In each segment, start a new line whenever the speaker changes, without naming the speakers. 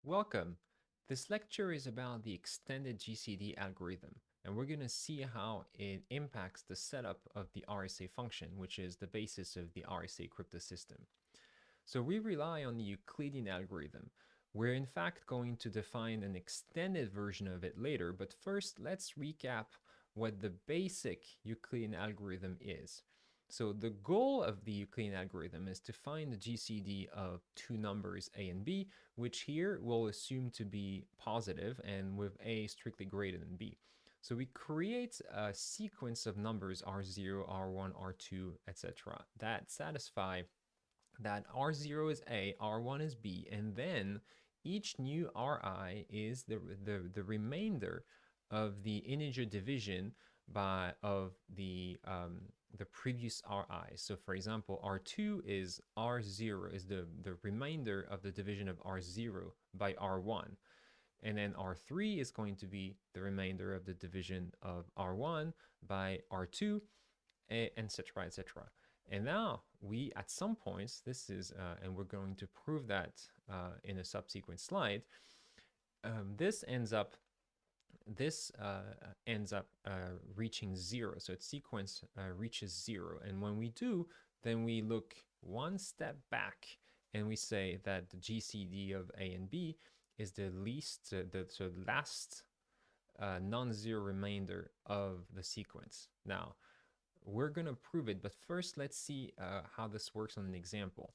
Welcome. This lecture is about the extended GCD algorithm, and we're going to see how it impacts the setup of the RSA function, which is the basis of the RSA crypto system. So we rely on the Euclidean algorithm. We're in fact going to define an extended version of it later, but first let's recap what the basic Euclidean algorithm is. So the goal of the Euclidean algorithm is to find the GCD of two numbers a and b, which here we'll assume to be positive and with a strictly greater than b. So we create a sequence of numbers r0, r1, r2, etc. that satisfy that r0 is a, r1 is b, and then each new ri is the remainder of the integer division of the previous ri. So for example, r2 is r0 is the remainder of the division of r0 by r1. And then R3 is going to be the remainder of the division of R1 by R2, etc., etc. And now we, at some points, this is, and we're going to prove that in a subsequent slide, this ends up reaching zero. So its sequence reaches zero. And when we do, then we look one step back and we say that the GCD of A and B is the least, the last non-zero remainder of the sequence. Now, we're going to prove it, but first let's see how this works on an example.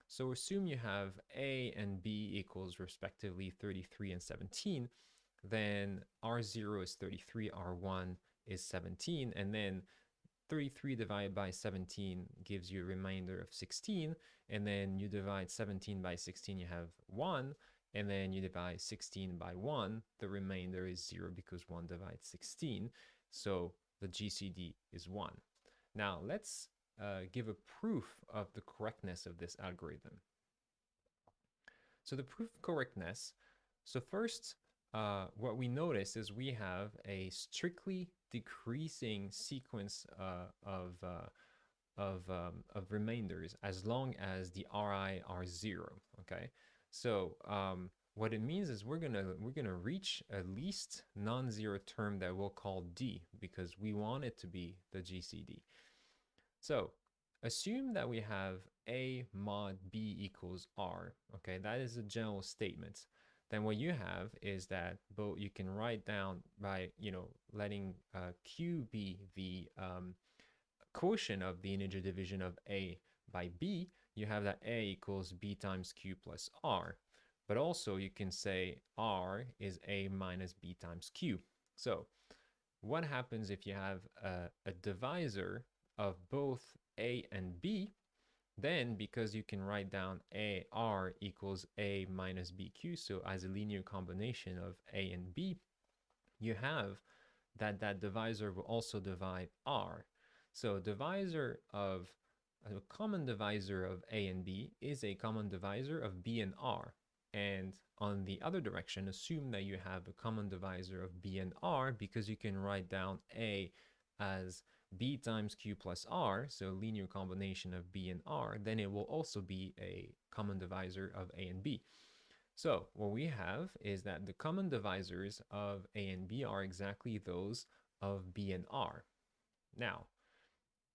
So assume you have A and B equals respectively 33 and 17, then R0 is 33, R1 is 17, and then 33 divided by 17 gives you a remainder of 16, and then you divide 17 by 16, you have 1, and then you divide 16 by 1, the remainder is 0 because 1 divides 16, so the GCD is 1. Now let's give a proof of the correctness of this algorithm. So the proof of correctness, so first what we notice is we have a strictly decreasing sequence of remainders as long as the Ri are 0, okay? So what it means is we're gonna reach a least non-zero term that we'll call D because we want it to be the GCD. So assume that we have A mod B equals R, okay? That is a general statement. Then what you have is that both you can write down by, letting Q be the quotient of the integer division of A by B, you have that A equals B times Q plus R. But also you can say R is A minus B times Q. So what happens if you have a divisor of both A and B? Then, because you can write down AR equals A minus BQ, so as a linear combination of A and B, you have that divisor will also divide R. So a common divisor of A and B is a common divisor of B and R. And on the other direction, assume that you have a common divisor of B and R because you can write down A as B times Q plus R, so linear combination of B and R, then it will also be a common divisor of A and B. So what we have is that the common divisors of A and B are exactly those of B and R. Now,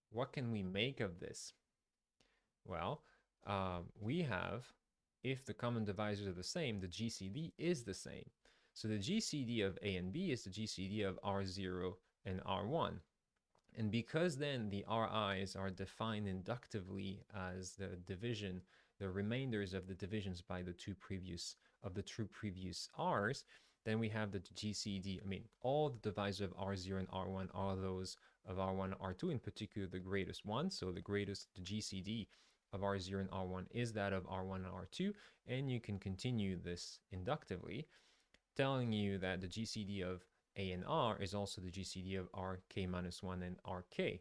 what can we make of this? Well, we have, if the common divisors are the same, the GCD is the same. So the GCD of A and B is the GCD of R0 and R1. And because then the RIs are defined inductively as the division, the remainders of the divisions by the two previous Rs, then we have the GCD, all the divisors of R0 and R1 are those of R1 and R2, in particular the greatest one. So the GCD of R0 and R1 is that of R1 and R2, and you can continue this inductively, telling you that the GCD of A and R is also the GCD of RK minus 1 and RK.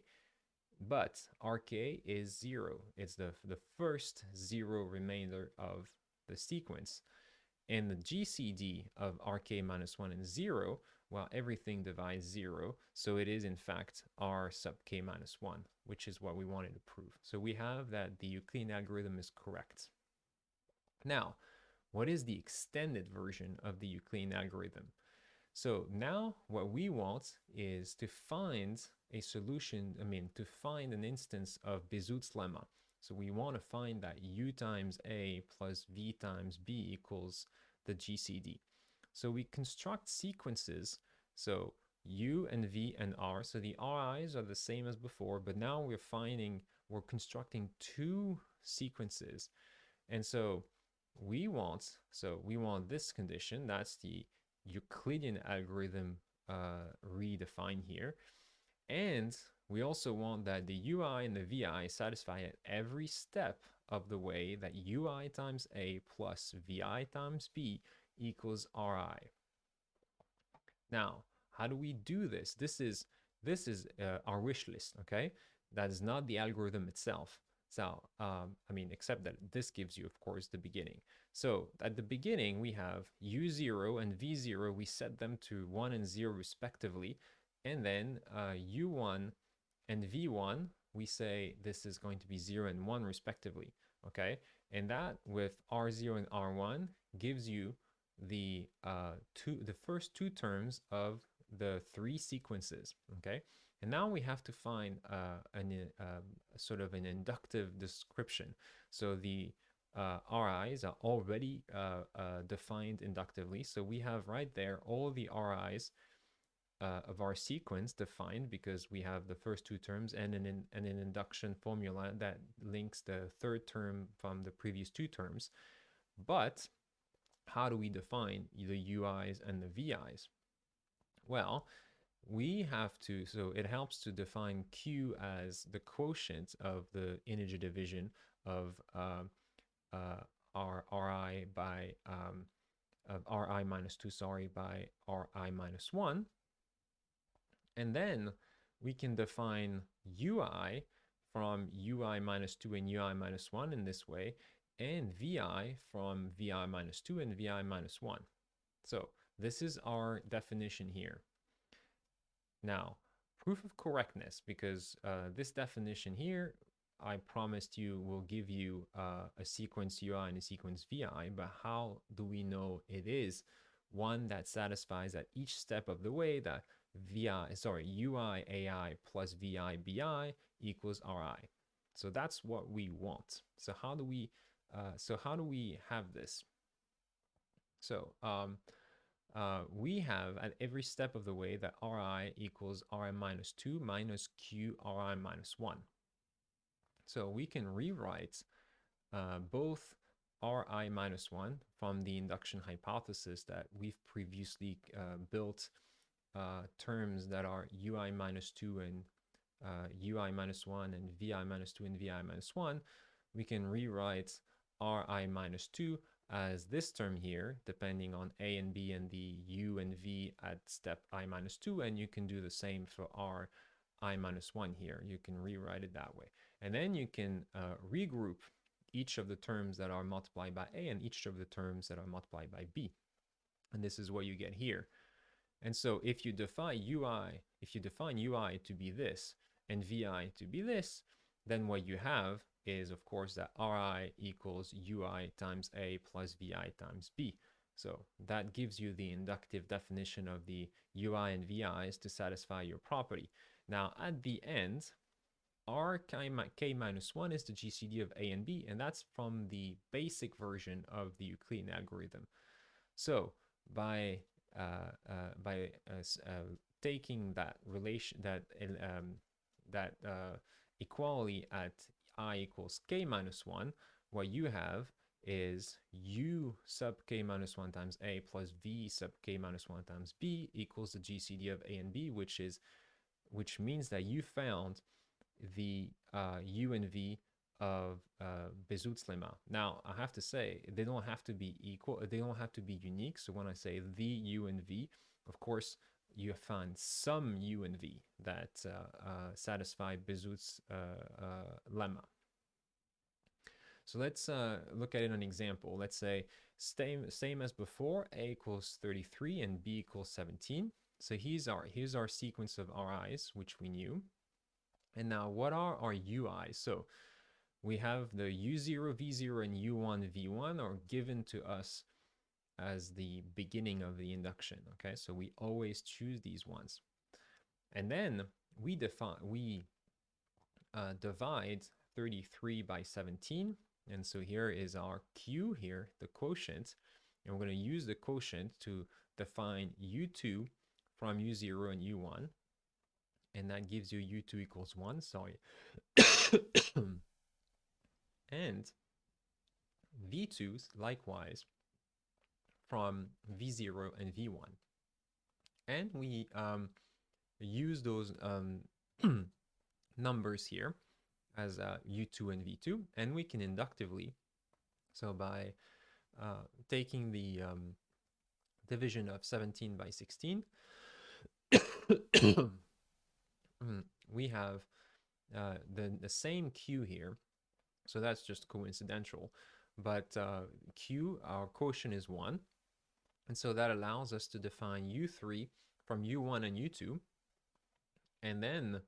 But RK is 0. It's the first 0 remainder of the sequence. And the GCD of RK minus 1 and 0, well, everything divides 0. So it is, in fact, R sub K minus 1, which is what we wanted to prove. So we have that the Euclidean algorithm is correct. Now, what is the extended version of the Euclidean algorithm? So now what we want is to find a solution, to find an instance of Bezout's lemma. So we want to find that U times A plus V times B equals the GCD. So we construct sequences. So U and V and R. So the RIs are the same as before, but now we're constructing two sequences. And so we want this condition, that's the Euclidean algorithm redefined here. And we also want that the UI and the VI satisfy at every step of the way that UI times A plus VI times B equals RI. Now, how do we do this? This is our wish list, okay? That is not the algorithm itself. So, except that this gives you, of course, the beginning. So at the beginning, we have U0 and V0. We set them to 1 and 0 respectively. And then U1 and V1, we say this is going to be 0 and 1 respectively, okay? And that with R0 and R1 gives you the first two terms of the three sequences, okay? And now we have to find sort of an inductive description. So the RIs are already defined inductively. So we have right there all the RIs of our sequence defined because we have the first two terms and an induction formula that links the third term from the previous two terms. But how do we define the UIs and the VIs? Well, we have to, so it helps to define Q as the quotient of the integer division of our RI by, of RI minus 2, sorry, by RI minus 1. And then we can define UI from UI minus 2 and UI minus 1 in this way, and VI from VI minus 2 and VI minus 1. So this is our definition here. Now, proof of correctness, because this definition here, I promised you will give you a sequence UI and a sequence VI, but how do we know it is one that satisfies at each step of the way that UI AI plus VI BI equals RI? So that's what we want. So how do we have this? So we have at every step of the way that RI equals RI minus 2 minus Q RI minus 1. So we can rewrite both RI minus 1 from the induction hypothesis that we've previously built terms that are UI minus 2 and UI minus 1 and VI minus 2 and VI minus 1. We can rewrite RI minus 2 as this term here, depending on A and B and the U and V at step I minus 2, and you can do the same for R I minus 1 here. You can rewrite it that way. And then you can regroup each of the terms that are multiplied by A and each of the terms that are multiplied by B. And this is what you get here. And so if you define UI to be this and VI to be this, then what you have is, of course, that RI equals UI times A plus VI times B. So that gives you the inductive definition of the UI and VIs to satisfy your property. Now, at the end, Rk minus 1 is the GCD of A and B, and that's from the basic version of the Euclidean algorithm. So by taking that relation, that equality at I equals k minus 1, what you have is U sub k minus 1 times A plus V sub k minus 1 times B equals the GCD of A and B, which means that you found the U and V of Bezout's lemma. Now, I have to say, they don't have to be equal, they don't have to be unique. So when I say the U and V, of course, you find some U and V that satisfy Bezout's lemma. So let's look at it an example. Let's say same as before, A equals 33 and B equals 17. So here's our sequence of RIs, which we knew. And now what are our UIs? So we have the U0, V0, and U1, V1 are given to us as the beginning of the induction, okay? So we always choose these ones. And then we divide 33 by 17. And so here is our Q here, the quotient. And we're going to use the quotient to define U2 from U0 and U1. And that gives you U2 equals 1, sorry. And V2s, likewise, from V0 and V1. And we use those numbers here as U2 and V2, and we can inductively, so by taking the division of 17 by 16, we have the same Q here, so that's just coincidental, but Q, our quotient is 1, and so that allows us to define U3 from U1 and U2, and then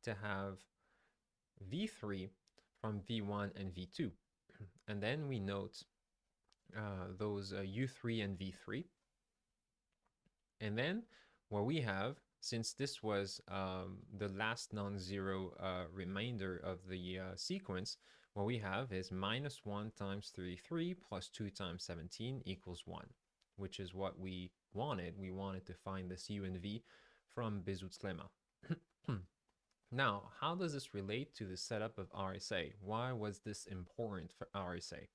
to have V3 from V1 and V2. And then we note those U3 and V3. And then what we have, since this was the last non-zero remainder of the sequence, what we have is minus 1 times 33 plus 2 times 17 equals 1, which is what we wanted. We wanted to find this U and V from Bezout's lemma. Now, how does this relate to the setup of RSA? Why was this important for RSA?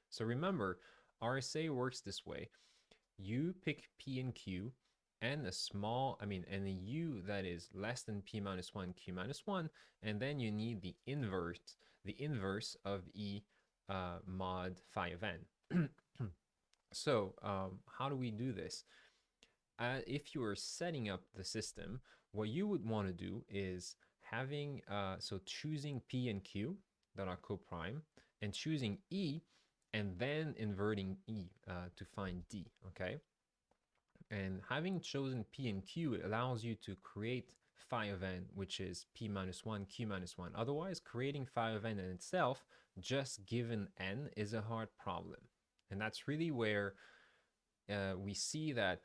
So remember, RSA works this way. You pick P and Q and and a U that is less than P minus 1, Q minus 1, and then you need the inverse of E mod phi of n. So how do we do this? If you are setting up the system, what you would want to do is having, so choosing P and Q that are coprime, and choosing E, and then inverting E to find D, okay? And having chosen P and Q, it allows you to create phi of n, which is P minus 1, Q minus 1. Otherwise, creating phi of n in itself, just given n, is a hard problem. And that's really where we see that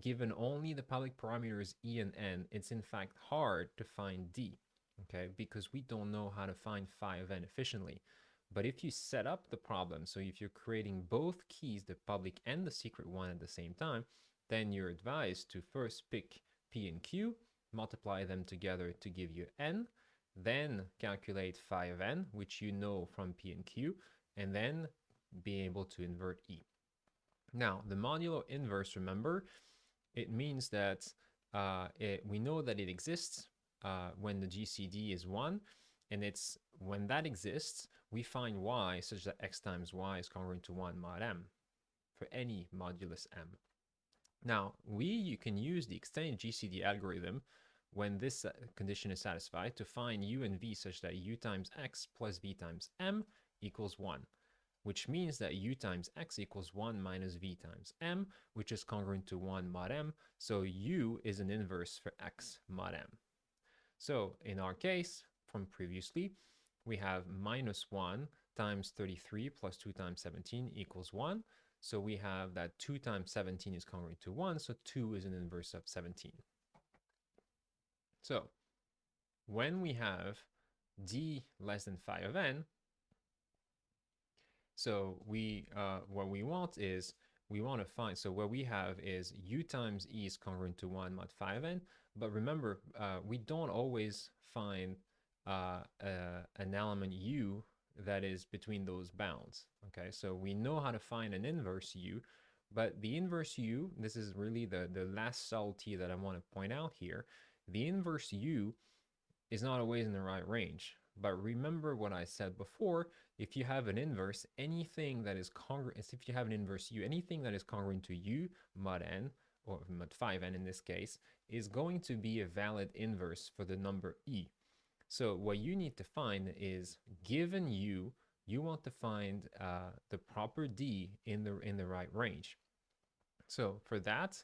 given only the public parameters E and N, it's in fact hard to find D, okay? Because we don't know how to find phi of n efficiently. But if you set up the problem, so if you're creating both keys, the public and the secret one at the same time, then you're advised to first pick P and Q, multiply them together to give you N, then calculate phi of n, which you know from P and Q, and then be able to invert E. Now, the modulo inverse, remember, it means that we know that it exists when the GCD is 1, and it's when that exists, we find y such that x times y is congruent to 1 mod m for any modulus m. Now, you can use the extended GCD algorithm when this condition is satisfied to find u and v such that u times x plus v times m equals 1. Which means that u times x equals 1 minus v times m, which is congruent to 1 mod m, so u is an inverse for x mod m. So in our case, from previously, we have minus 1 times 33 plus 2 times 17 equals 1. So we have that 2 times 17 is congruent to 1, so 2 is an inverse of 17. So when we have d less than phi of n, so what we want is, we want to find, so what we have is u times e is congruent to 1 mod phi of n, but remember, we don't always find an element u that is between those bounds, okay? So we know how to find an inverse u, but the inverse u, this is really the last subtlety that I want to point out here, the inverse u is not always in the right range. But remember what I said before, if you have an inverse, anything that is congruent, if you have an inverse u, anything that is congruent to u mod n, or mod phi of n in this case, is going to be a valid inverse for the number e. So what you need to find is, given u, you want to find the proper d in the right range. So for that,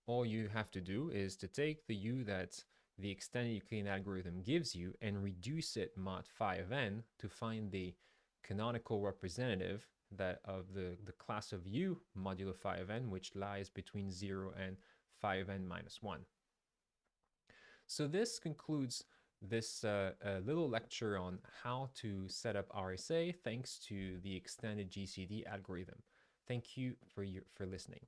all you have to do is to take the u that the extended Euclidean algorithm gives you and reduce it mod phi of n to find the canonical representative that of the class of U modulo phi of n, which lies between 0 and phi of n minus 1. So this concludes this little lecture on how to set up RSA thanks to the extended GCD algorithm. Thank you for listening.